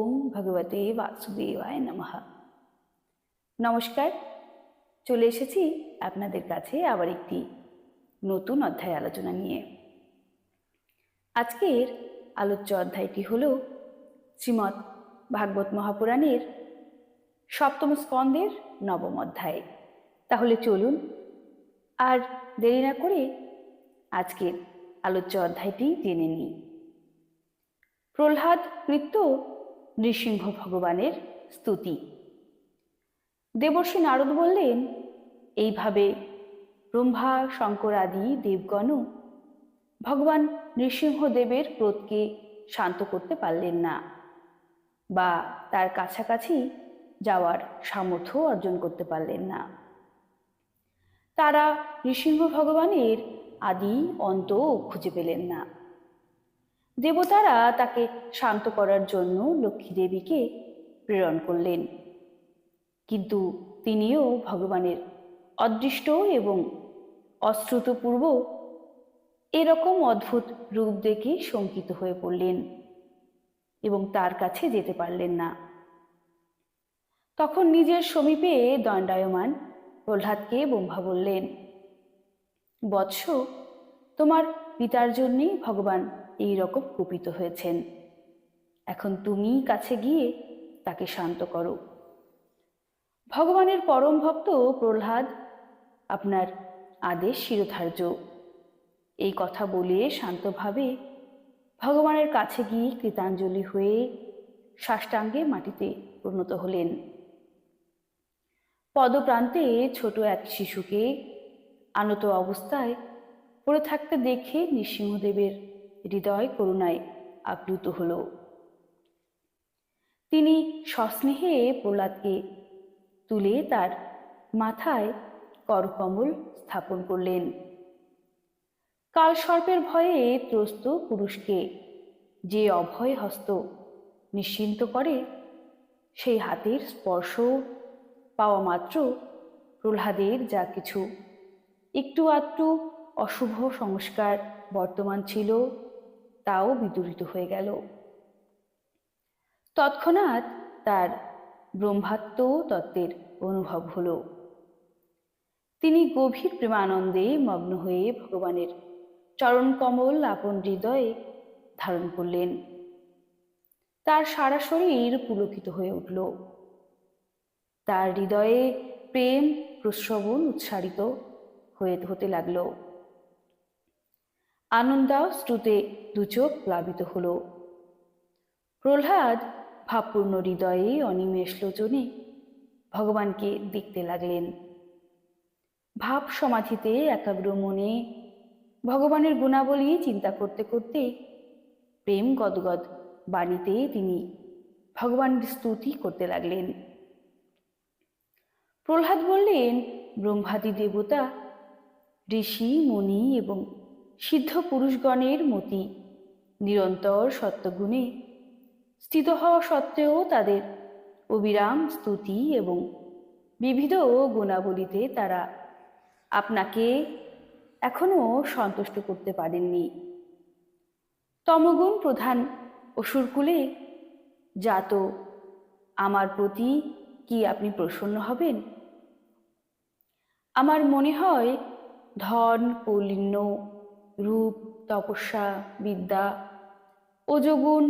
ওম ভগবতে বাসুদেবায় নমঃ। নমস্কার, চলে এসেছি আপনাদের কাছে আবার একটি নতুন অধ্যায় আলোচনা নিয়ে। আজকের আলোচ্য অধ্যায়টি হল শ্রীমদ্ ভাগবত মহাপুরাণের সপ্তম স্কন্ধের নবম অধ্যায়। তাহলে চলুন আর দেরি না করে আজকের আলোচ্য অধ্যায়টি জেনে নিই। প্রহ্লাদ কৃত্য নৃসিংহ ভগবানের স্তুতি। দেবর্ষি নারদ বললেন, এইভাবে ব্রহ্মা শঙ্কর আদি দেবগণও ভগবান নৃসিংহদেবের ক্রোধকে শান্ত করতে পারলেন না, বা তার কাছাকাছি যাওয়ার সামর্থ্য অর্জন করতে পারলেন না। তারা নৃসিংহ ভগবানের আদি অন্ত খুঁজে পেলেন না। দেবতারা তাকে শান্ত করার জন্য লক্ষ্মী দেবীকে প্রেরণ করলেন, কিন্তু তিনিও ভগবানের অদৃষ্ট এবং অশ্রুতপূর্ব এরকম অদ্ভুত রূপ দেখে শঙ্কিত হয়ে পড়লেন এবং তার কাছে যেতে পারলেন না। তখন নিজের সমীপে দণ্ডায়মান প্রহ্লাদকে ব্রহ্মা বললেন, বৎস, তোমার পিতার জন্যই ভগবান এই রকম কুপিত হয়েছেন। এখন তুমি কাছে গিয়ে তাকে শান্ত করো। ভগবানের পরম ভক্ত প্রহ্লাদ আপনার আদেশ শিরোধার্য। এই কথা বলে শান্তভাবে ভগবানের কাছে গিয়ে কৃতাঞ্জলি হয়ে সাষ্টাঙ্গে মাটিতে পরিণত হলেন। পদপ্রান্তে ছোট এক শিশুকে আনত অবস্থায় পড়ে থাকতে দেখে নৃসিংহদেবের হৃদয় করুণায় আপ্লুত হল। তিনি সস্নেহে প্রহ্লাদকে তুলে তার মাথায় করকমল স্থাপন করলেন। কালসর্পের ভয়ে ত্রস্ত পুরুষকে যে অভয় হস্ত নিশ্চিন্ত করে, সেই হাতের স্পর্শ পাওয়া মাত্র প্রহ্লাদের যা কিছু একটু আধটু অশুভ সংস্কার বর্তমান ছিল, তাও বিদূরিত হয়ে গেল। তৎক্ষণাৎ তার ব্রহ্মাত্ম তত্ত্বের অনুভব হল। তিনি গভীর প্রেমানন্দে মগ্ন হয়ে ভগবানের চরণ কমল আপন হৃদয়ে ধারণ করলেন। তার সারা শরীর পুলকিত হয়ে উঠল। তার হৃদয়ে প্রেম প্রশ্রবণ উচ্চারিত হতে লাগল। আনন্দাশ্রুতে দুচোখ প্লাবিত হল। প্রহ্লাদ ভাবপূর্ণ হৃদয়ে অনিমেষ লোচনে ভগবানকে দেখতে লাগলেন। ভাব সমাধিতে একাগ্র মনে ভগবানের গুণাবলী চিন্তা করতে করতে প্রেম গদগদ বাণীতে তিনি ভগবানের স্তুতি করতে লাগলেন। প্রহ্লাদ বললেন, ব্রহ্মাদি দেবতা, ঋষি, মুনি এবং সিদ্ধ পুরুষগণের মতি নিরন্তর সত্যগুণে স্থিত হওয়া সত্ত্বেও তাদের অবিরাম স্তুতি এবং বিবিধ গুণাবলীতে তারা আপনাকে এখনো সন্তুষ্ট করতে পারেননি। তমগুণ প্রধান অসুরকুলে জাত আমার প্রতি কি আপনি প্রসন্ন হবেন? আমার মনে হয় ধন, কৌলিন্য, রূপ, তপস্যা, বিদ্যা, ওজগুণ,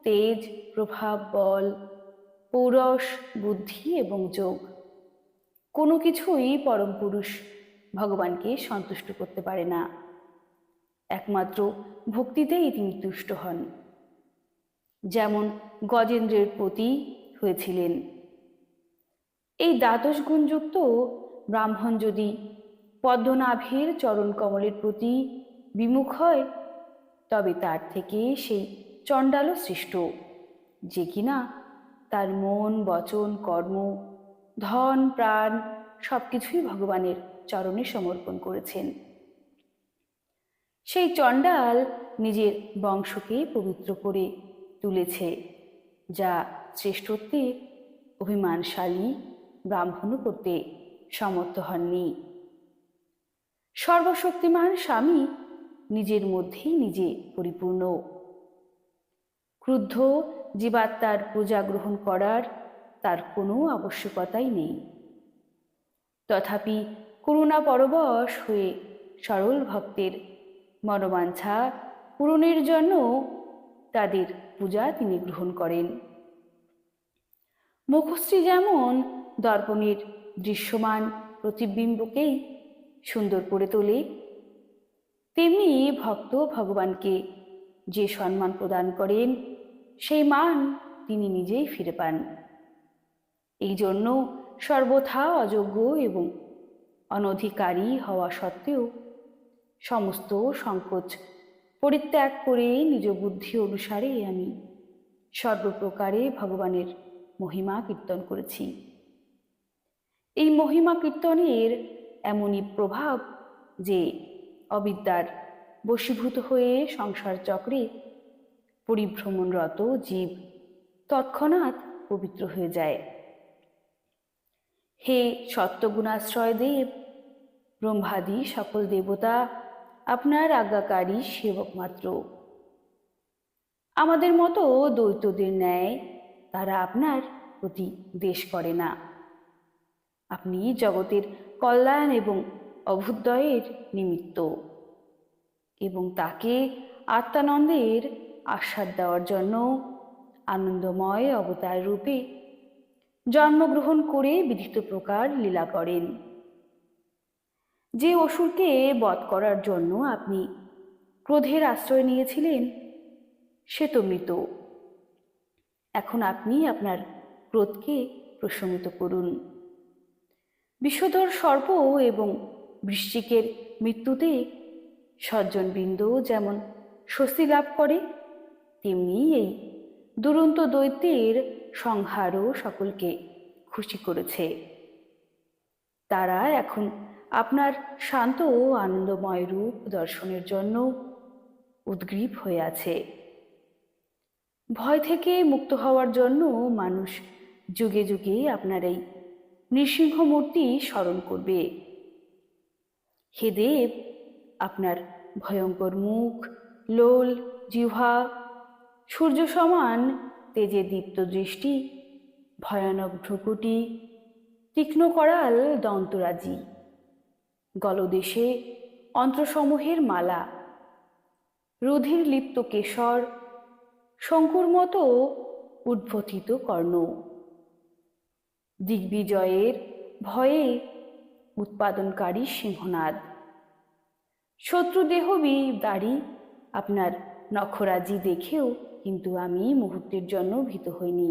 তেজ, প্রভাব, বল, পৌরস, বুদ্ধি এবং যোগ কোনো কিছুই পরম পুরুষ ভগবানকে সন্তুষ্ট করতে পারে না। একমাত্র ভক্তিতেই তিনি তুষ্ট হন, যেমন গজেন্দ্রের প্রতি হয়েছিলেন। এই দ্বাদশ গুণযুক্ত ব্রাহ্মণ যদি পদ্মনাভের চরণ কমলের প্রতি বিমুখ হয়, তবে তার থেকে সেই চণ্ডালও সৃষ্ট, যে কিনা তার মন, বচন, কর্ম, ধন, প্রাণ সবকিছুই ভগবানের চরণে সমর্পণ করেছেন। সেই চণ্ডাল নিজের বংশকে পবিত্র করে তুলেছে, যা শ্রেষ্ঠত্বে অভিমানশালী ব্রাহ্মণও করতে সমর্থ হননি। সর্বশক্তিমান স্বামী নিজের মধ্যেই নিজে পরিপূর্ণ। ক্রুদ্ধ জীবাত্মার পূজা গ্রহণ করার তার কোনো আবশ্যকতাই নেই। তথাপি করুণা পরবশ হয়ে সরল ভক্তের মনোবাঞ্ছা পূরণের জন্য তাদের পূজা তিনি গ্রহণ করেন। মুখশ্রী যেমন দর্পণের দৃশ্যমান প্রতিবিম্বকেই সুন্দর করে তোলে, তেমনি ভক্ত ভগবানকে যে সম্মান প্রদান করেন সেই মান তিনি নিজেই ফিরে পান। এই জন্য সর্বথা অযোগ্য এবং অনধিকারী হওয়া সত্ত্বেও সমস্ত সংকোচ পরিত্যাগ করে নিজ বুদ্ধি অনুসারে আমি সর্বপ্রকারে ভগবানের মহিমা কীর্তন করেছি। এই মহিমা কীর্তনের এমনই প্রভাব যে অবিদ্যার বশীভূত হয়ে সংসার চক্রে পরিভ্রমণরত জীব তৎক্ষণাৎ পবিত্র হয়ে যায়। হে সত্যগুণাশ্রয় দেব, ব্রহ্মাদি সকল দেবতা আপনার আজ্ঞাকারী সেবক মাত্র। আমাদের মতো দ্বৈতদের ন্যায় তারা আপনার প্রতি দ্বেষ করে না। আপনি জগতের কল্যাণ এবং অভ্যুদয়ের নিমিত্ত, এবং তাকে আত্মানন্দের আস্বাদ দেওয়ার জন্য আনন্দময় অবতার রূপে জন্মগ্রহণ করে বিধিত প্রকার লীলা করেন। যে অসুরকে বধ করার জন্য আপনি ক্রোধের আশ্রয় নিয়েছিলেন সে তো মৃত। এখন আপনি আপনার ক্রোধকে প্রশমিত করুন। বিষধর সর্প এবং বৃশ্চিকের মৃত্যুতে সজ্জনবৃন্দ যেমন স্বস্তি লাভ করে, তেমনি এই দুরন্ত দৈত্যের সংহারও সকলকে খুশি করেছে। তারা এখন আপনার শান্ত ও আনন্দময় রূপ দর্শনের জন্য উদ্গ্রীব হয়ে আছে। ভয় থেকে মুক্ত হওয়ার জন্য মানুষ যুগে যুগে আপনার এই নৃসিংহ মূর্তি স্মরণ করবে। হে দেব, আপনার ভয়ঙ্কর মুখ, লোল, জিহ্বা, সূর্য সমান তেজে দীপ্ত দৃষ্টি, ভয়ানক ভ্রুকুটি, তীক্ষ্ণ করাল দন্তরাজি, গলদেশে অন্ত্রসমূহের মালা, রুধির লিপ্ত কেশর, শঙ্কুর মতো উদ্ভথিত কর্ণ, দিগ্বিজয়ের ভয়ে উৎপাদনকারী সিংহনাদ, শত্রুদেহবী দাড়ি আপনার নখরাজি দেখেও কিন্তু আমি মুহূর্তের জন্য ভীত হইনি।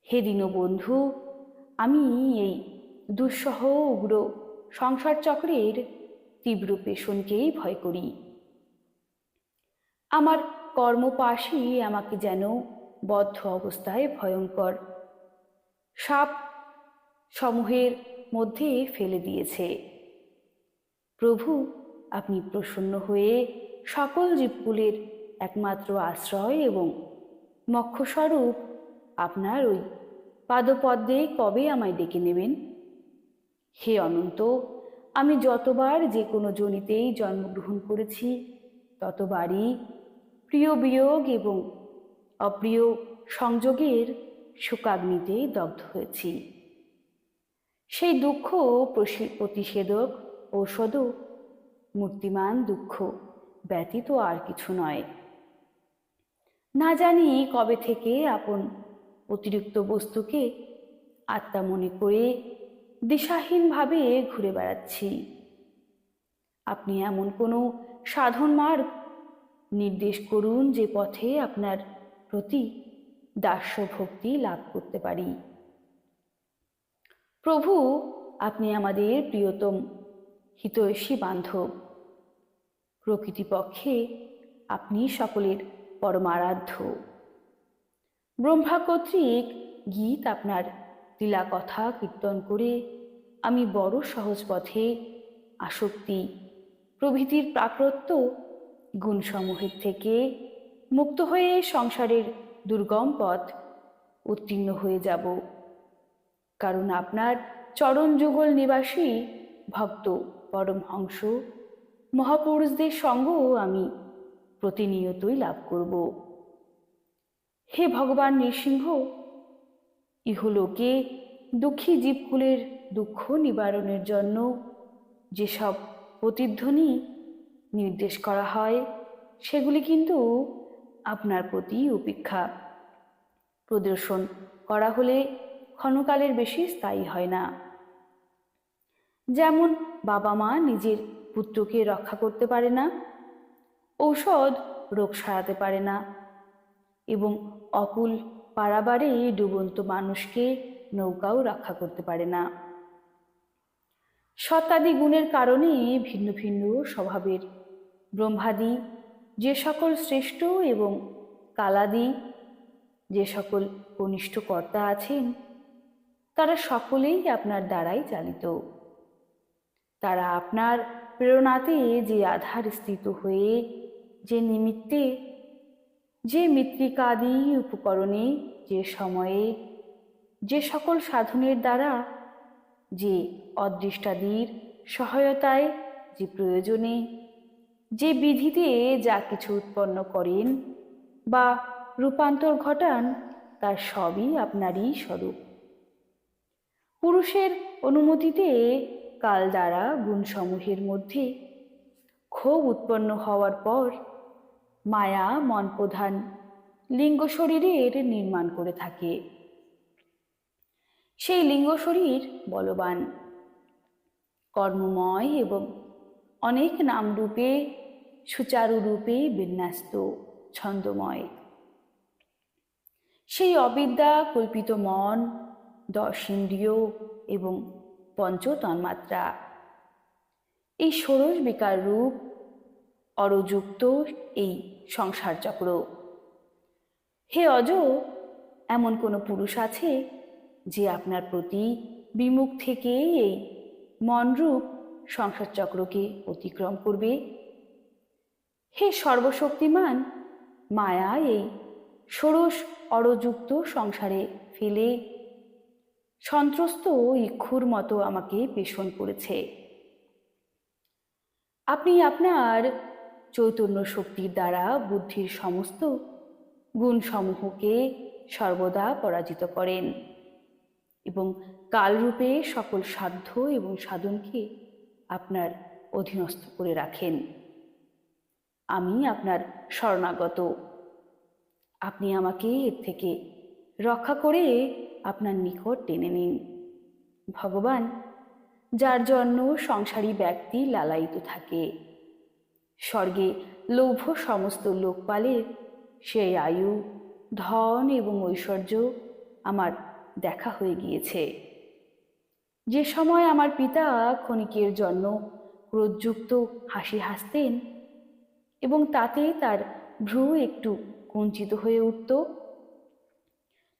হে দীনবন্ধু, আমি এই দুঃসহ উগ্র সংসার চক্রের তীব্র পেষণকেই ভয় করি। আমার কর্মপাশই আমাকে যেন বদ্ধ অবস্থায় ভয়ঙ্কর সাপ সমূহের মধ্যে ফেলে দিয়েছে। প্রভু, আপনি প্রসন্ন হয়ে সকল জীবকুলের একমাত্র আশ্রয় এবং মোক্ষস্বরূপ আপনার ওই পাদপদ্মে কবে আমায় ডেকে নেবেন? হে অনন্ত, আমি যতবার যে কোনো যোনিতেই জন্মগ্রহণ করেছি ততবারই প্রিয় বিয়োগ এবং অপ্রিয় সংযোগের শোকাগ্নিতে দগ্ধ হয়েছি। সেই দুঃখ প্রতিষেধক ঔষধও মূর্তিমান দুঃখ ব্যতীত আর কিছু নয়। না জানি কবে থেকে আপন অতিরিক্ত বস্তুকে আত্মা মনে করে দিশাহীনভাবে ঘুরে বেড়াচ্ছি। আপনি এমন কোনো সাধন মার্গ নির্দেশ করুন যে পথে আপনার প্রতি দাস্য ভক্তি লাভ করতে পারি। প্রভু, আপনি আমাদের প্রিয়তম হিতৈষী বান্ধব। প্রকৃতিপক্ষে আপনি সকলের পরমারাধ্য। ব্রহ্মা কর্তৃক গীত আপনার লীলা কথা কীর্তন করে আমি বড় সহজ পথে আসক্তি প্রভৃতির প্রাকৃত্য গুণসমূহের থেকে মুক্ত হয়ে সংসারের দুর্গম পথ উত্তীর্ণ হয়ে যাব। কারণ আপনার চরণ যুগল নিবাসী ভক্ত পরমহংস মহাপুরুষদের সঙ্গও আমি প্রতিনিয়তই লাভ করব। হে ভগবান নৃসিংহ, ইহলোকে দুঃখী জীবকুলের দুঃখ নিবারণের জন্য যেসব প্রতিধ্বনি নির্দেশ করা হয় সেগুলি কিন্তু আপনার প্রতি উপেক্ষা প্রদর্শন করা হলে ক্ষণকালের বেশি স্থায়ী হয় না। যেমন বাবা মা নিজের পুত্রকে রক্ষা করতে পারে না, ঔষধ রোগ সারাতে পারে না, এবং অকুল পারাবারে ডুবন্ত মানুষকে নৌকাও রক্ষা করতে পারে না। সত্যাদি গুণের কারণে ভিন্ন ভিন্ন স্বভাবের ব্রহ্মাদি যে সকল শ্রেষ্ঠ এবং কালাদি যে সকল কনিষ্ঠ কর্তা আছেন, তারা সকলেই আপনার দ্বারাই চালিত। তারা আপনার প্রেরণাতে যে আধার স্থিত হয়ে, যে নিমিত্তে, যে মৃত্তিকাদি উপকরণে, যে সময়ে, যে সকল সাধনের দ্বারা, যে অদৃষ্টাদির সহায়তায়, যে প্রয়োজনে, যে বিধিতে যা কিছু উৎপন্ন করেন বা রূপান্তর ঘটান, তার সবই আপনারই স্বরূপ। পুরুষের অনুমতিতে কাল দ্বারা গুণসমূহের মধ্যে ক্ষোভ উৎপন্ন হওয়ার পর মায়া মন প্রধান লিঙ্গ শরীরের নির্মাণ করে থাকে। সেই লিঙ্গ শরীর বলবান, কর্মময় এবং অনেক নামরূপে সুচারুরূপে বিন্যস্ত, ছন্দময়। সেই অবিদ্যা কল্পিত মন, 10 ইন্দ্রিয় এবং পঞ্চ তন্মাত্রা, এই ষোড়শ বিকার রূপ অরযুক্ত এই সংসার চক্র। হে অজ, এমন কোনো পুরুষ আছে যে আপনার প্রতি বিমুখ থেকে এই মনরূপ সংসার চক্রকে অতিক্রম করবে? হে সর্বশক্তিমান, মায়া এই ষোড়শ অরযুক্ত সংসারে ফেলে সন্ত্রস্ত ইক্ষুর মতো আমাকে পেষণ করেছে। আপনি আপনার চৈতন্য শক্তির দ্বারা বুদ্ধির সমস্ত গুণসমূহকে সর্বদা পরাজিত করেন এবং কালরূপে সকল সাধ্য এবং সাধনকে আপনার অধীনস্থ করে রাখেন। আমি আপনার শরণাগত। আপনি আমাকে এর থেকে রক্ষা করে আপনার নিকট টেনে নিন। ভগবান, যার জন্য সংসারী ব্যক্তি লালায়িত থাকে, স্বর্গে লৌভ সমস্ত লোকপালের সেই আয়ু, ধন এবং ঐশ্বর্য আমার দেখা হয়ে গিয়েছে। যে সময় আমার পিতা ক্ষণিকের জন্য ক্রোধযুক্ত হাসি হাসতেন এবং তাতে তার ভ্রু একটু কুঞ্চিত হয়ে উঠত,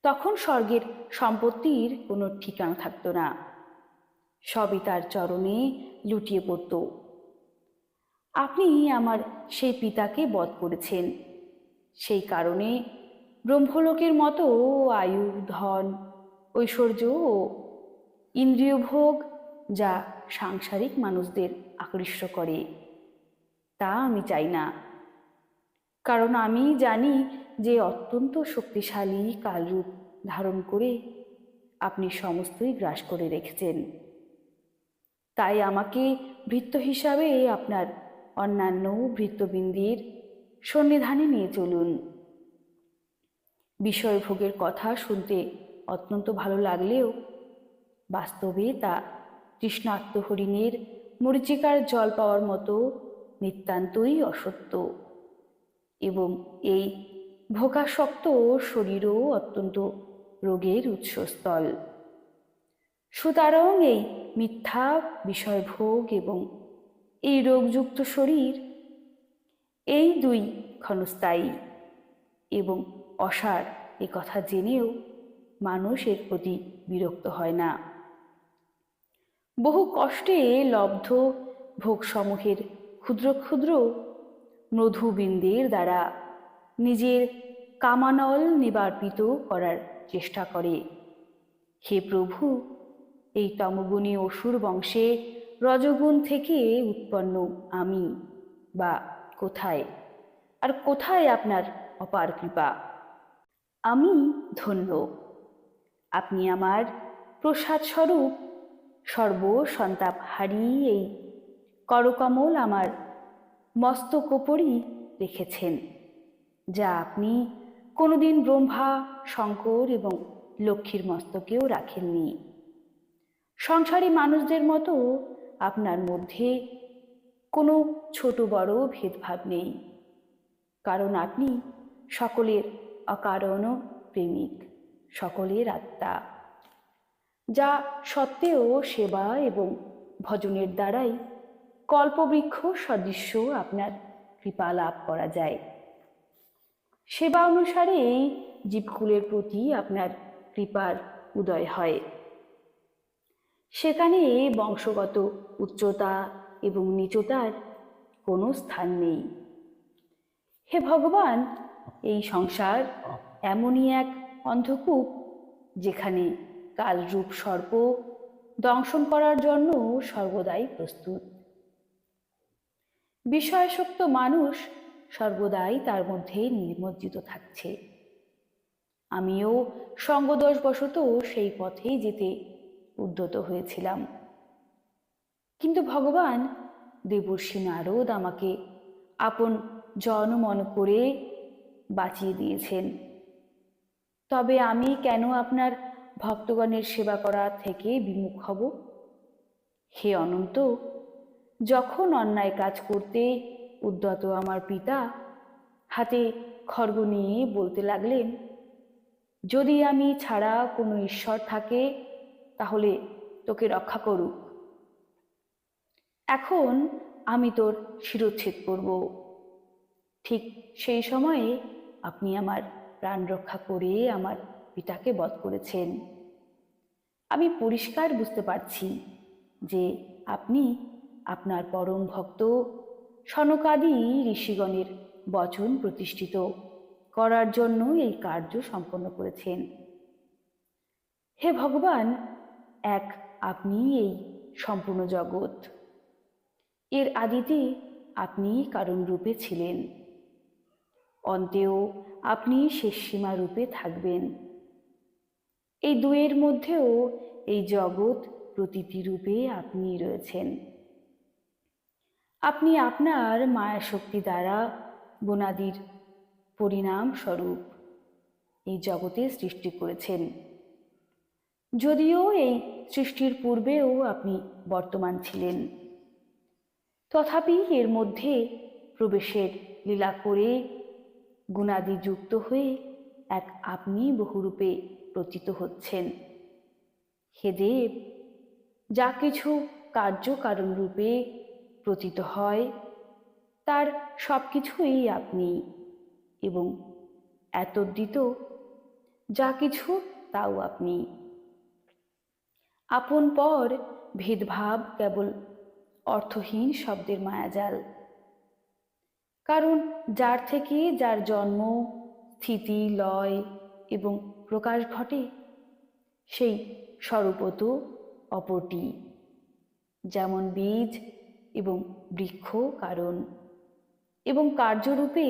তখন স্বর্গের সম্পত্তির কোনো ঠিকানা থাকত না, সবই তার চরণে লুটিয়ে পড়ত। আপনি আমার সেই পিতাকে বধ করেছেন। সেই কারণে ব্রহ্মলোকের মতো আয়ু, ধন, ঐশ্বর্য ও ইন্দ্রিয়ভোগ যা সাংসারিক মানুষদের আকৃষ্ট করে, তা আমি চাই না। কারণ আমি জানি যে অত্যন্ত শক্তিশালী কালরূপ ধারণ করে আপনি সমস্তই গ্রাস করে রেখেছেন। তাই আমাকে ভৃত্য হিসাবে আপনার অন্যান্য ভৃত্যবৃন্দের সন্নিধানে নিয়ে চলুন। বিষয়ভোগের কথা শুনতে অত্যন্ত ভালো লাগলেও বাস্তবে তা তৃষ্ণার্ত হরিণের মরীচিকার জল পাওয়ার মতো নিতান্তই অসত্য, এবং এই ভোগাসক্ত শরীরও অত্যন্ত রোগের উৎসস্থল। সুতরাং এই মিথ্যা বিষয়ভোগ এবং এই রোগযুক্ত শরীর, এই দুই ক্ষণস্থায়ী এবং অসার, এ কথা জেনেও মানুষ এর প্রতি বিরক্ত হয় না। বহু কষ্টে লব্ধ ভোগসমূহের ক্ষুদ্র ক্ষুদ্র মধুবিন্দের দ্বারা নিজের কামানল নিবার্পিত করার চেষ্টা করে। হে প্রভু, এই তমগুণী অসুর বংশে রজগুণ থেকে উৎপন্ন আমি বা কোথায়, আর কোথায় আপনার অপার কৃপা? আমি ধন্য। আপনি আমার প্রসাদ স্বরূপ সর্বসন্তাপহারী এই করকমল আমার মস্তকোপরি রেখেছেন, যা আপনি কোনোদিন ব্রহ্মা, শঙ্কর এবং লক্ষ্মীর মস্তকেও রাখেননি। সংসারী মানুষদের মতো আপনার মধ্যে কোনো ছোট বড় ভেদভাব নেই, কারণ আপনি সকলের অকারণ প্রেমিক, সকলের আত্মা, যা সত্ত্বেও সেবা এবং ভজনের দ্বারাই কল্পবৃক্ষ সদৃশ্য আপনার কৃপা লাভ করা যায়। সেবা অনুসারেই জীবকুলের প্রতি আপনার কৃপার উদয় হয়। সেখানে বংশগত উচ্চতা এবং নীচতার কোনো স্থান নেই। হে ভগবান, এই সংসার এমনই এক অন্ধকূপ যেখানে কালরূপ সর্প দংশন করার জন্য সর্বদাই প্রস্তুত। বিষয়াসক্ত মানুষ সর্বদাই তার মধ্যে নিমজ্জিত থাকছে। আমিও সঙ্গদোষবশত সেই পথেই যেতে উদ্যত হয়েছিলাম, কিন্তু ভগবান দেবর্ষি নারদ আমাকে আপন জনমন করে বাঁচিয়ে দিয়েছেন। তবে আমি কেন আপনার ভক্তগণের সেবা করা থেকে বিমুখ হব? হে অনন্ত, যখন অন্যায় কাজ করতে উদ্যত আমার পিতা হাতে খড়গ নিয়ে বলতে লাগলেন, যদি আমি ছাড়া কোনো ঈশ্বর থাকে তাহলে তোকে রক্ষা করুক, এখন আমি তোর শিরচ্ছেদ করব, ঠিক সেই সময়ে আপনি আমার প্রাণ রক্ষা করে আমার পিতাকে বধ করেছেন। আমি পরিষ্কার বুঝতে পারছি যে আপনি আপনার পরম ভক্ত সনকাদি ঋষিগণের বচন প্রতিষ্ঠিত করার জন্য এই কার্য সম্পন্ন করেছেন। হে ভগবান, এক আপনি এই সম্পূর্ণ জগৎ, এর আদিতে আপনি কারণ রূপে ছিলেন, অন্তেও আপনি শেষ সীমা রূপে থাকবেন। এই দুয়ের মধ্যেও এই জগৎ প্রতীতি রূপে আপনি রয়েছেন। আপনি আপনার মায়া শক্তি দ্বারা গুণাদির পরিণাম স্বরূপ এই জগতের সৃষ্টি করেছেন। যদিও এই সৃষ্টির পূর্বেও আপনি বর্তমান ছিলেন, তথাপি এর মধ্যে প্রবেশের লীলা করে গুণাদি যুক্ত হয়ে এক আপনি বহুরূপে প্রতীত হচ্ছেন। হে দেব, যা কিছু কার্যকারণ রূপে প্রতীত হয় তার সব কিছুই আপনি, এবং এতদ্দিত যা কিছু তাও আপনি। আপন পর ভেদভাব কেবল অর্থহীন শব্দের মায়াজাল, কারণ যার থেকে যার জন্ম, স্থিতি, লয় এবং প্রকাশ ঘটে সেই স্বরূপত অপরটি, যেমন বীজ এবং বৃক্ষ কারণ এবং কার্যরূপে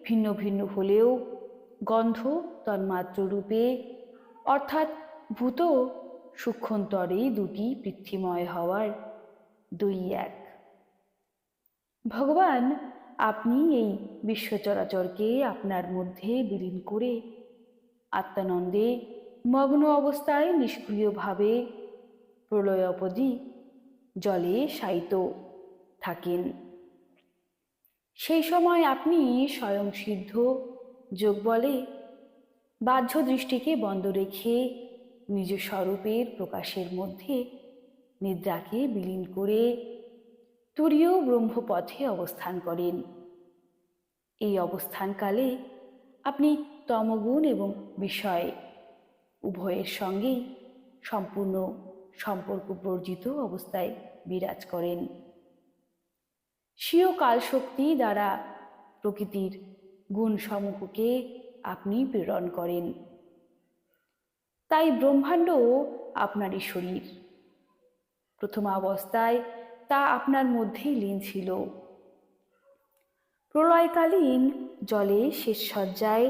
ভিন্ন ভিন্ন হলেও গন্ধ তন্মাত্র রূপে অর্থাৎ ভূত সূক্ষ্মন্তরে দুটি পৃথ্বীময় হওয়ার দুই এক। ভগবান, আপনি এই বিশ্বচরাচরকে আপনার মধ্যে বিলীন করে আত্মানন্দে মগ্ন অবস্থায় নিষ্ক্রিয়ভাবে প্রলয়োপদি জলে শায়িত থাকেন। সেই সময় আপনি স্বয়ং সিদ্ধ যোগ বলে বাহ্য দৃষ্টিকে বন্ধ রেখে নিজ স্বরূপের প্রকাশের মধ্যে নিদ্রাকে বিলীন করে তুরীয় ব্রহ্মপথে অবস্থান করেন। এই অবস্থানকালে আপনি তমগুণ এবং বিষয় উভয়ের সঙ্গেই সম্পূর্ণ সম্পর্ক বর্জিত অবস্থায় বিরাজ করেন। স্বীয় কালশক্তি দ্বারা প্রকৃতির গুণসমূহকে আপনি প্রেরণ করেন। তাই ব্রহ্মাণ্ড আপনারই শরীর। প্রথমাবস্থায় তা আপনার মধ্যেই লীন ছিল। প্রলয়কালীন জলে শেষ শয্যায়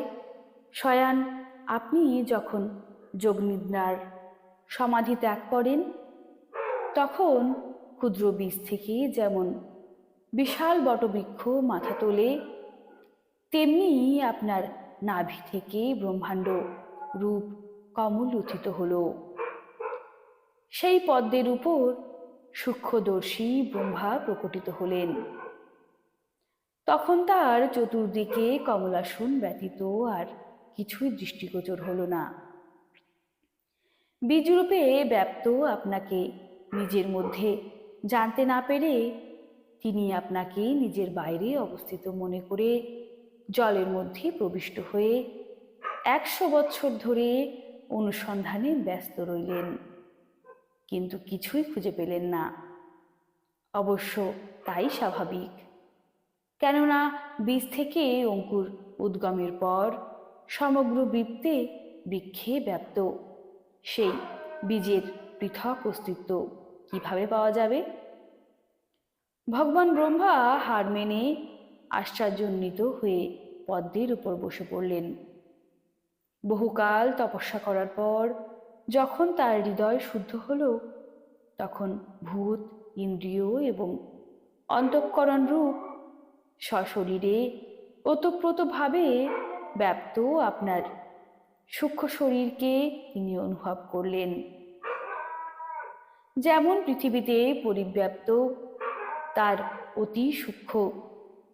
শয়ান আপনি যখন যোগনিদ্রার সমাধি ত্যাগ করেন, তখন ক্ষুদ্র বীজ থেকে যেমন বিশাল বটবৃক্ষ মাথা তোলে, তেমনি আপনার নাভি থেকে ব্রহ্মাণ্ড রূপ কমল উত্থিত হল। সেই পদ্মের উপর সূক্ষ্মদর্শী ব্রহ্মা প্রকটিত হলেন। তখন তার চতুর্দিকে কমলাসন ব্যতীত আর কিছুই দৃষ্টিগোচর হল না। বীজরূপে ব্যাপ্ত আপনাকে নিজের মধ্যে জানতে না পেরে তিনি আপনাকে নিজের বাইরে অবস্থিত মনে করে জলের মধ্যে প্রবিষ্ট হয়ে 100 বৎসর ধরে অনুসন্ধানে ব্যস্ত রইলেন, কিন্তু কিছুই খুঁজে পেলেন না। অবশ্য তাই স্বাভাবিক, কেননা বীজ থেকে অঙ্কুর উদ্গমের পর সমগ্র বৃক্ষে ব্যাপ্ত সেই বীজের পৃথক অস্তিত্ব কিভাবে পাওয়া যাবে? ভগবান ব্রহ্মা হার মেনে আশ্চর্যান্বিত হয়ে পদ্মের উপর বসে পড়লেন। বহুকাল তপস্যা করার পর যখন তার হৃদয় শুদ্ধ হল, তখন ভূত, ইন্দ্রিয় এবং অন্তঃকরণ রূপ সশরীরে ওতপ্রোতভাবে ব্যাপ্ত আপনার সূক্ষ্ম শরীরকে তিনি অনুভব করলেন। যেমন পৃথিবীতে পরিব্যাপ্ত তার অতি সূক্ষ্ম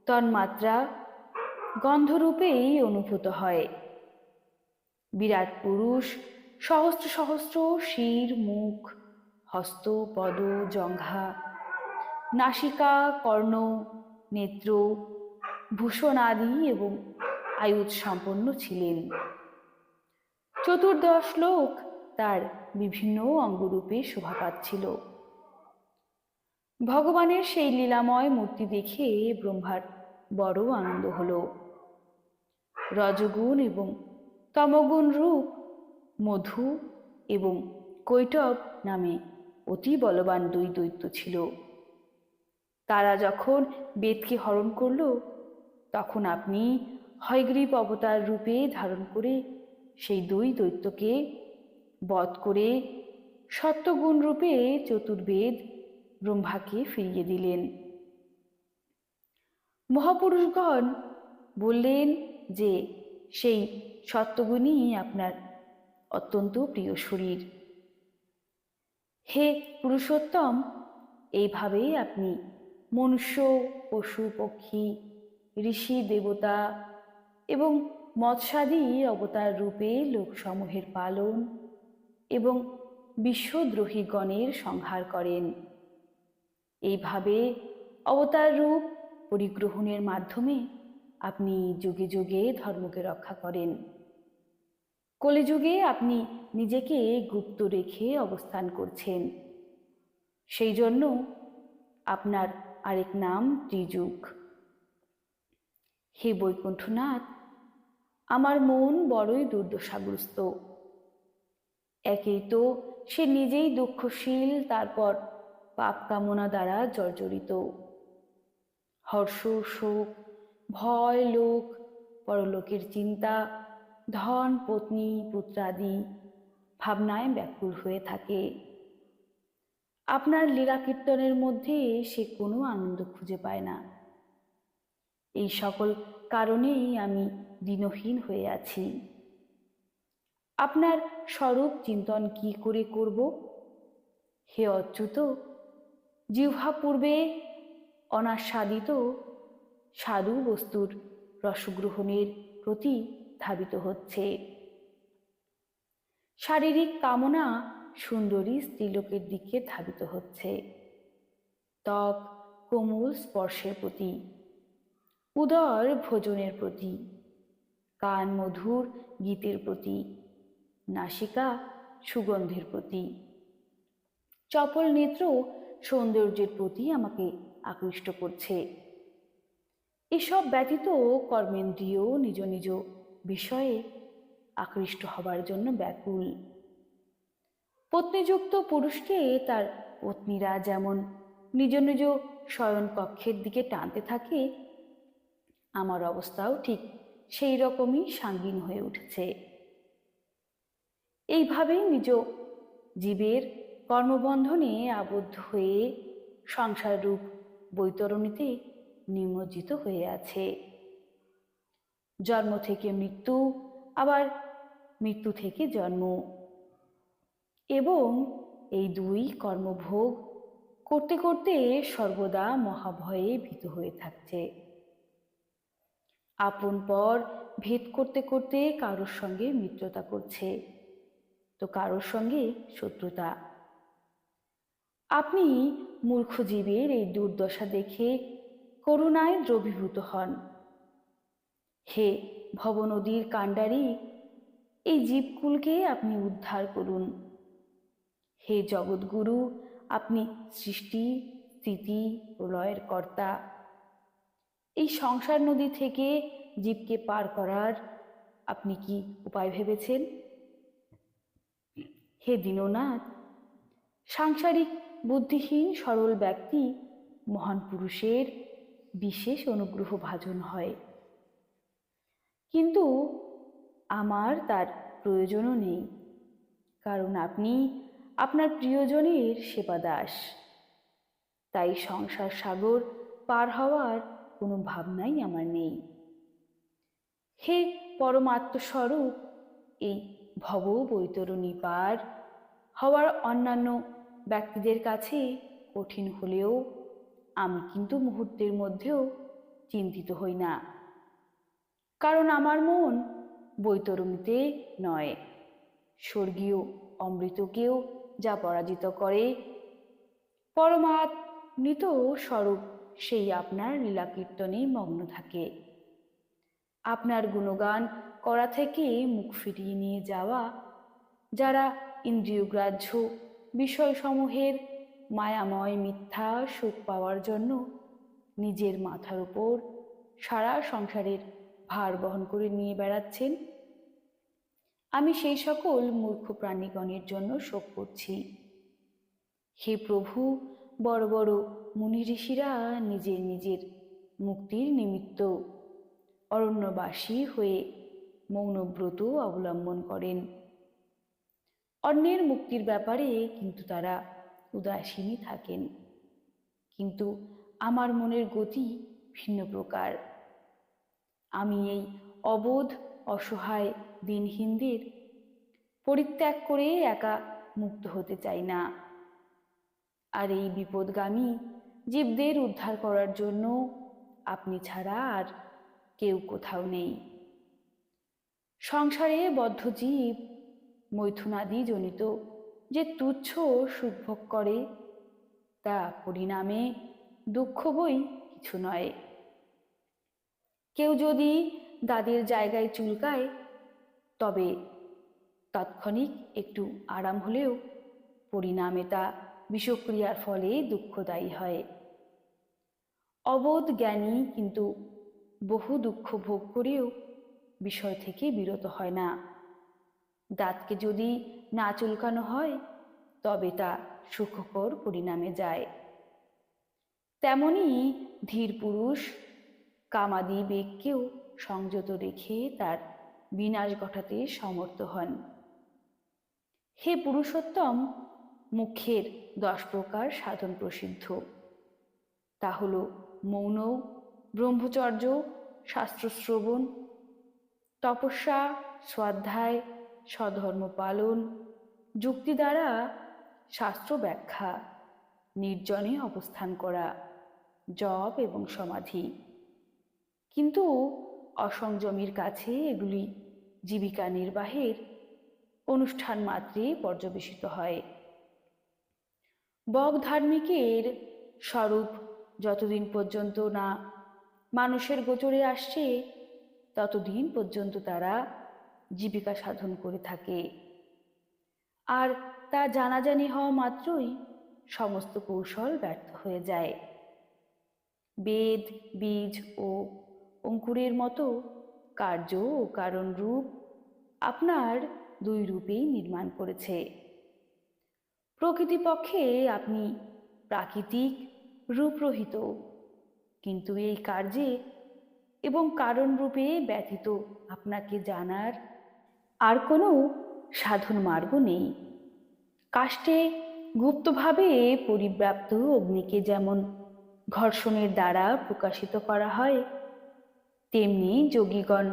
তন্মাত্রা গন্ধরূপেই অনুভূত হয়। বিরাট পুরুষ সহস্র সহস্র শির, মুখ, হস্ত, পদ, জঙ্ঘা, নাসিকা, কর্ণ, নেত্র, ভূষণ আদি এবং আয়ুধ সম্পন্ন ছিলেন। 14 লোক তার বিভিন্ন অঙ্গরূপে শোভা পাচ্ছিল। ভগবানের সেই লীলাময় মূর্তি দেখে ব্রহ্মার বড় আনন্দ হল। রজগুণ এবং তমগুণ রূপ মধু এবং কৈটব নামে অতি বলবান 2 দৈত্য ছিল। তারা যখন বেদকে হরণ করল, তখন আপনি হয়গ্রীব অবতার রূপে ধারণ করে সেই 2 দৈত্যকে বধ করে সত্যগুণ রূপে চতুর্বেদ ব্রহ্মাকে ফিরিয়ে দিলেন। মহাপুরুষগণ বললেন যে সেই সত্যগুণই আপনার অত্যন্ত প্রিয় শরীর। হে পুরুষোত্তম, এইভাবে আপনি মনুষ্য, পশু, পক্ষী, ঋষি, দেবতা এবং মৎস্যাদি অবতার রূপে লোকসমূহের পালন এবং বিশ্বদ্রোহীগণের সংহার করেন। এইভাবে অবতার রূপ পরিগ্রহণের মাধ্যমে আপনি যুগে যুগে ধর্মকে রক্ষা করেন। কলিযুগে আপনি নিজেকে গুপ্ত রেখে অবস্থান করছেন। সেই জন্য আপনার আরেক নাম ত্রিযুগ। হে বৈকুণ্ঠনাথ, আমার মন বড়ই দুর্দশাগ্রস্ত। একেই তো সে নিজেই দুঃখশীল, তারপর পাপ কামনা দ্বারা জর্জরিত। হর্ষ, শোক, ভয়, লোক, পরলোকের চিন্তা, ধন, পত্নী, পুত্রাদি ভাবনায় ব্যাকুল হয়ে থাকে। আপনার লীলা কীর্তনের মধ্যে সে কোনো আনন্দ খুঁজে পায় না। এই সকল কারণেই আমি দীনহীন হয়ে আছি। আপনার স্বরূপ চিন্তন কি করে করব? হে অচ্যুত, জিহ্বা পূর্বে অনাস্বাদিত সাধু বস্তুর রসগ্রহণের প্রতি ধাবিত হচ্ছে। শারীরিক কামনা সুন্দরী স্ত্রীলোকের দিকে ধাবিত হচ্ছে। ত্বক কোমল স্পর্শের প্রতি, উদর ভোজনের প্রতি, কান মধুর গীতের প্রতি, নাসিকা সুগন্ধের প্রতি, চপল নেত্র সৌন্দর্যের প্রতি আমাকে আকৃষ্ট করছে। এসব ব্যতীত কর্মেন্দ্রিয় নিজ নিজ বিষয়ে আকৃষ্ট হবার জন্য ব্যাকুল। পত্নীযুক্ত পুরুষকে তার পত্নীরা যেমন নিজ নিজ শয়ন কক্ষের দিকে টানতে থাকে, আমার অবস্থাও ঠিক সেই রকমই সাঙ্গীন হয়ে উঠেছে। এইভাবেই নিজ জীবের কর্মবন্ধনে আবদ্ধ হয়ে সংসার রূপ বৈতরণীতে নিমজ্জিত হয়ে আছে। জন্ম থেকে মৃত্যু, আবার মৃত্যু থেকে জন্ম, এবং এই দুই কর্মভোগ করতে করতে সর্বদা মহাভয়ে ভীত হয়ে থাকছে। আপন পর ভেদ করতে করতে কারোর সঙ্গে মিত্রতা করছে, তো কারোর সঙ্গে শত্রুতা। আপনি মূর্খ জীবের এই দুর্দশা দেখে করুণায় দ্রবীভূত হন। হে ভবনদীর কাণ্ডারী, এই জীবকুলকে আপনি উদ্ধার করুন। হে জগৎগুরু, আপনি সৃষ্টি, স্থিতি ও লয়ের কর্তা। এই সংসার নদী থেকে জীবকে পার করার আপনি কি উপায় ভেবেছেন? হে দীননাথ, সাংসারিক বুদ্ধিহীন সরল ব্যক্তি মহান পুরুষের বিশেষ অনুগ্রহ ভাজন হয়, কিন্তু আমার তার প্রয়োজনও নেই, কারণ আপনি আপনার প্রিয়জনের সেবাদাস। তাই সংসার সাগর পার হওয়ার কোনো ভাবনাই আমার নেই। হে পরমাত্মস্বরূপ, এই ভব বৈতরণী পার হওয়ার অন্যান্য ব্যক্তিদের কাছে কঠিন হলেও আমি কিন্তু মুহূর্তের মধ্যেও চিন্তিত হই না, কারণ আমার মন বৈতরণীতে নয়, স্বর্গীয় অমৃতকেও যা পরাজিত করে পরমাত্মিত স্বরূপ সেই আপনার লীলা কীর্তনে মগ্ন থাকে। আপনার গুণগান করা থেকে মুখ ফিরিয়ে নিয়ে যাওয়া যারা ইন্দ্রিয়গ্রাহ্য বিষয়সমূহের মায়াময় মিথ্যা সুখ পাওয়ার জন্য নিজের মাথার উপর সারা সংসারের ভার বহন করে নিয়ে বেড়াচ্ছেন, আমি সেই সকল মূর্খ প্রাণীগণের জন্য শোক করছি। হে প্রভু, বড় বড় মুনি ঋষিরা নিজের নিজের মুক্তির নিমিত্ত অরণ্যবাসী হয়ে মৌনব্রত অবলম্বন করেন। অন্যের মুক্তির ব্যাপারে কিন্তু তারা উদাসীনই থাকেন, কিন্তু আমার মনের গতি ভিন্ন প্রকার। আমি এই অবোধ অসহায় দিনহীনদের পরিত্যাগ করে একা মুক্ত হতে চাই না, আর এই বিপদগামী জীবদের উদ্ধার করার জন্য আপনি ছাড়া আর কেউ কোথাও নেই। সংসারে বদ্ধ জীব মৈথুনাদি জনিত যে তুচ্ছ সুখভোগ করে তা পরিণামে দুঃখ বই কিছু নয়। কেউ যদি দাদির জায়গায় চুলকায় তবে তাৎক্ষণিক একটু আরাম হলেও পরিণামে তা বিষক্রিয়ার ফলে দুঃখদায়ী হয়। অবোধ জ্ঞানী কিন্তু বহু দুঃখ ভোগ করেও বিষয় থেকে বিরত হয় না। দাঁতকে যদি না চুলকানো হয় তবে তা সুখকর পরিণামে যায়। তেমনি ধীর পুরুষ কামাদি বেগকেও সংযত রেখে তার বিনাশ ঘটাতে সমর্থ হন। হে পুরুষোত্তম, মুখ্যের 10 প্রকার সাধন প্রসিদ্ধ, তা হল মৌন, ব্রহ্মচর্য, শাস্ত্রশ্রবণ, তপস্যা, স্বাধ্যায়, স্বধর্ম পালন, যুক্তি দ্বারা শাস্ত্র ব্যাখ্যা, নির্জনে অবস্থান করা, জপ এবং সমাধি। কিন্তু অসংযমীর কাছে এগুলি জীবিকা নির্বাহের অনুষ্ঠান মাত্রে পর্যবেসিত হয়। বগ ধার্মিকের স্বরূপ যতদিন পর্যন্ত না মানুষের গোচরে আসছে ততদিন পর্যন্ত তারা জীবিকা সাধন করে থাকে, আর তা জানাজানি হওয়া মাত্রই সমস্ত কৌশল ব্যর্থ হয়ে যায়। বেদ, বীজ ও অঙ্কুরের মতো কার্য ও কারণ রূপ আপনার 2 রূপেই নির্মাণ করেছে। প্রকৃতিপক্ষে আপনি প্রাকৃতিক রূপরহিত, কিন্তু এই কার্যে এবং কারণ রূপে ব্যতীত আপনাকে জানার আর কোনো সাধন মার্গ নেই। কাষ্ঠে গুপ্তভাবে পরিব্যাপ্ত অগ্নিকে যেমন ঘর্ষণের দ্বারা প্রকাশিত করা হয়, তেমনি যোগীগণ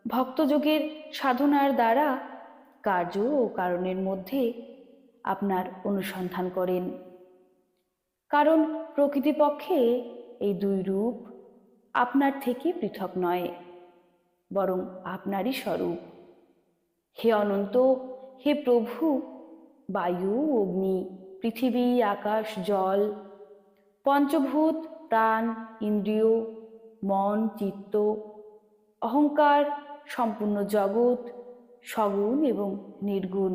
ভক্তযোগের সাধনার দ্বারা কার্য ও কারণের মধ্যে আপনার অনুসন্ধান করেন। কারণ প্রকৃতিপক্ষে এই দুই রূপ আপনার থেকে পৃথক নয়, বরং আপনারই স্বরূপ। হে অনন্ত, হে প্রভু, বায়ু, অগ্নি, পৃথিবী, আকাশ, জল, পঞ্চভূত, প্রাণ, ইন্দ্রিয়, মন, চিত্ত, অহংকার, সম্পূর্ণ জগৎ, সগুণ এবং নির্গুণ,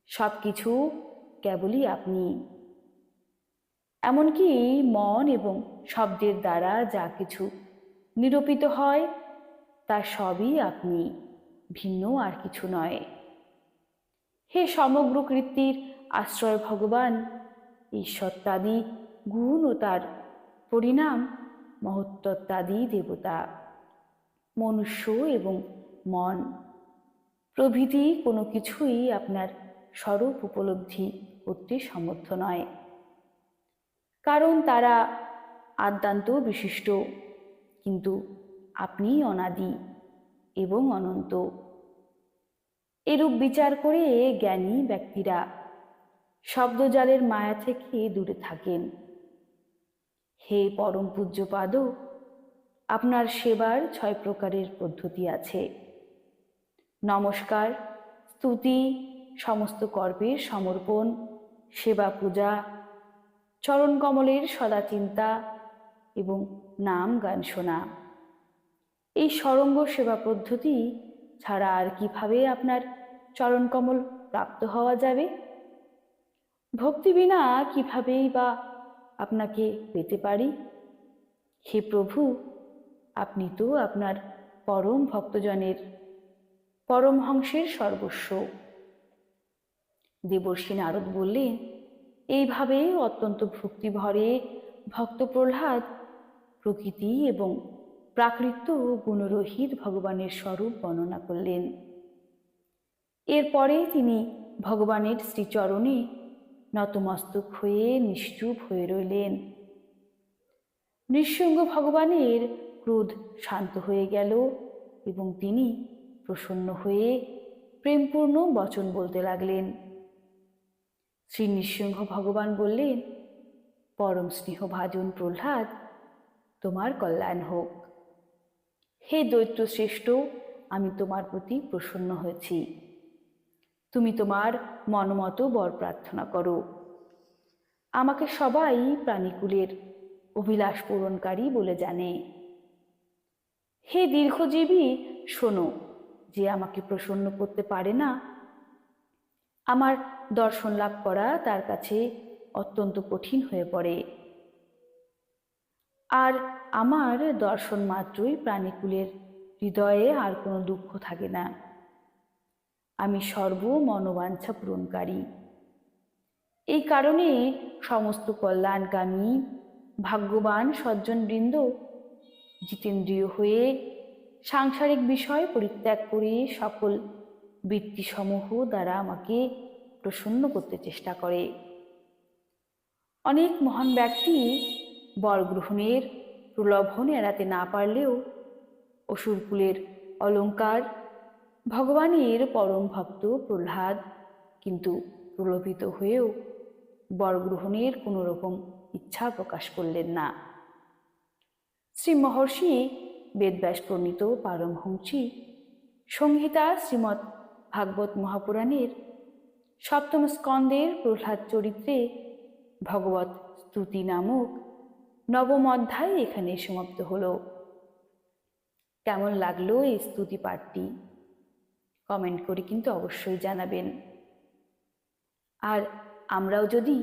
সব কিছু কেবলই আপনি। এমনকি মন এবং শব্দের দ্বারা যা কিছু নিরূপিত হয় তা সবই আপনি, ভিন্ন আর কিছু নয়। হে সমগ্র কৃত্তির আশ্রয় ভগবান, ঈশ্বরত্বাদি গুণ ও তার পরিণাম মহত্ত্বাদি দেবতা, মনুষ্য এবং মন প্রভৃতি কোনো কিছুই আপনার স্বরূপ উপলব্ধি করতে সমর্থ নয়, কারণ তারা আদ্যান্ত বিশিষ্ট, কিন্তু আপনি অনাদি এবং অনন্ত। এরূপ বিচার করে জ্ঞানী ব্যক্তিরা শব্দজালের মায়া থেকে দূরে থাকেন। হে পরম পূজ্যপাদ, আপনার সেবার 6 প্রকারের পদ্ধতি আছে: নমস্কার, স্তুতি, সমস্ত কর্মের সমর্পণ, সেবা পূজা, চরণ কমলের সদা চিন্তা এবং নাম গান শোনা। এই সরঙ্গ সেবা পদ্ধতি ছাড়া আর কিভাবে আপনার চরণ কমল প্রাপ্ত হওয়া যাবে? ভক্তি বিনা কিভাবেই বা আপনাকে পেতে পারি? হে প্রভু, আপনি তো আপনার পরম ভক্তজনের পরমহংসের সর্বস্ব। দেবর্ষি নারদ বললেন, এইভাবে অত্যন্ত ভক্তি ভরে ভক্ত প্রহ্লাদ প্রকৃতি এবং প্রাকৃত গুণরহিত ভগবানের স্বরূপ বর্ণনা করলেন। এরপরে তিনি ভগবানের শ্রীচরণে নতমস্তক হয়ে নিশ্চুপ হয়ে রইলেন। নৃসিংহ ভগবানের ক্রোধ শান্ত হয়ে গেল এবং তিনি প্রসন্ন হয়ে প্রেমপূর্ণ বচন বলতে লাগলেন। শ্রী নৃসিংহ ভগবান বললেন, পরম স্নেহভাজন প্রহ্লাদ, তোমার কল্যাণ হোক। হে দৈত্য শ্রেষ্ঠ, আমি তোমার প্রতি প্রসন্ন হয়েছি। তুমি তোমার মনমতো বর প্রার্থনা করো। আমাকে সবাই প্রাণীকুলের অভিলাষ পূরণকারী বলে জানে। হে দীর্ঘজীবী, শোনো, যে আমাকে প্রসন্ন করতে পারে না, আমার দর্শন লাভ করা তার কাছে অত্যন্ত কঠিন হয়ে পড়ে। আর আমার দর্শন মাত্রই প্রাণীকুলের হৃদয়ে আর কোনো দুঃখ থাকে না। আমি সর্ব মনোবাঞ্ছা পূরণকারী। এই কারণে সমস্ত কল্যাণকামী ভাগ্যবান সজ্জনবৃন্দ জিতেন্দ্রিয় হয়ে সাংসারিক বিষয় পরিত্যাগ করে সকল বৃত্তিসমূহ দ্বারা আমাকে প্রসন্ন করতে চেষ্টা করে। অনেক মহান ব্যক্তি বর গ্রহণের প্রলোভন এড়াতে না পারলেও অসুরকুলের অলঙ্কার ভগবানের পরম ভক্ত প্রহ্লাদ কিন্তু প্রলোভিত হয়েও বর গ্রহণের কোনো রকম ইচ্ছা প্রকাশ করলেন না। শ্রী মহর্ষি বেদব্যাস প্রণীত পারমহংসী সংহিতা শ্রীমৎ ভাগবত মহাপুরাণের 7ম স্কন্ধের প্রহ্লাদ চরিত্রে ভগবত স্তুতি নামক 9ম অধ্যায় এখানে সমাপ্ত হলো। কেমন লাগলো এই স্তুতি পাঠটি কমেন্ট করে কিন্তু অবশ্যই জানাবেন। আর আমরাও যদি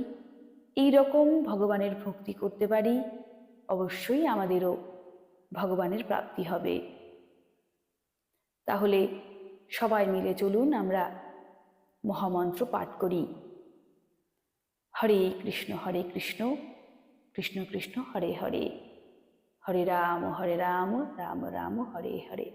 এই রকম ভগবানের ভক্তি করতে পারি, অবশ্যই আমাদেরও ভগবানের প্রাপ্তি হবে। তাহলে সবাই মিলে চলুন আমরা মহামন্ত্র পাঠ করি। হরে কৃষ্ণ কৃষ্ণ কৃষ্ণ হরে হরে, হরে রাম রাম রাম হরে হরে।